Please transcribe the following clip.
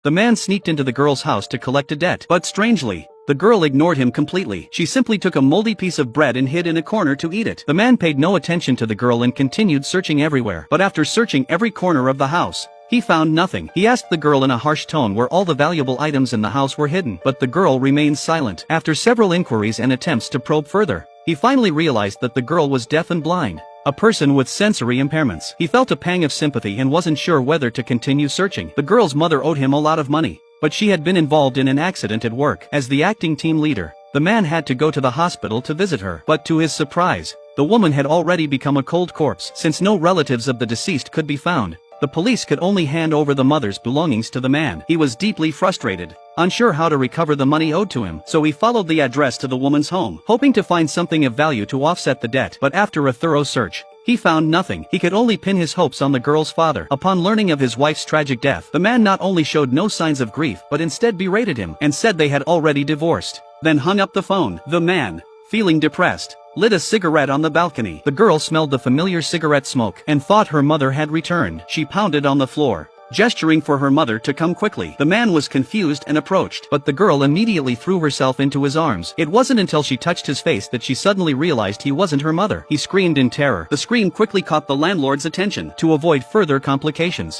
The man sneaked into the girl's house to collect a debt. But strangely, the girl ignored him completely. She simply took a moldy piece of bread and hid in a corner to eat it. The man paid no attention to the girl and continued searching everywhere. But after searching every corner of the house, he found nothing. He asked the girl in a harsh tone where all the valuable items in the house were hidden. But the girl remained silent. After several inquiries and attempts to probe further, he finally realized that the girl was deaf and blind, a person with sensory impairments. He felt a pang of sympathy and wasn't sure whether to continue searching. The girl's mother owed him a lot of money, but she had been involved in an accident at work. As the acting team leader, the man had to go to the hospital to visit her. But to his surprise, the woman had already become a cold corpse. Since no relatives of the deceased could be found, the police could only hand over the mother's belongings to the man. He was deeply frustrated, unsure how to recover the money owed to him. So he followed the address to the woman's home, hoping to find something of value to offset the debt. But after a thorough search, he found nothing. He could only pin his hopes on the girl's father. Upon learning of his wife's tragic death, the man not only showed no signs of grief but instead berated him and said they had already divorced, then hung up the phone. The man, feeling depressed, lit a cigarette on the balcony. The girl smelled the familiar cigarette smoke and thought her mother had returned. She pounded on the floor, gesturing for her mother to come quickly. The man was confused and approached, but the girl immediately threw herself into his arms. It wasn't until she touched his face that she suddenly realized he wasn't her mother. He screamed in terror. The scream quickly caught the landlord's attention. To avoid further complications,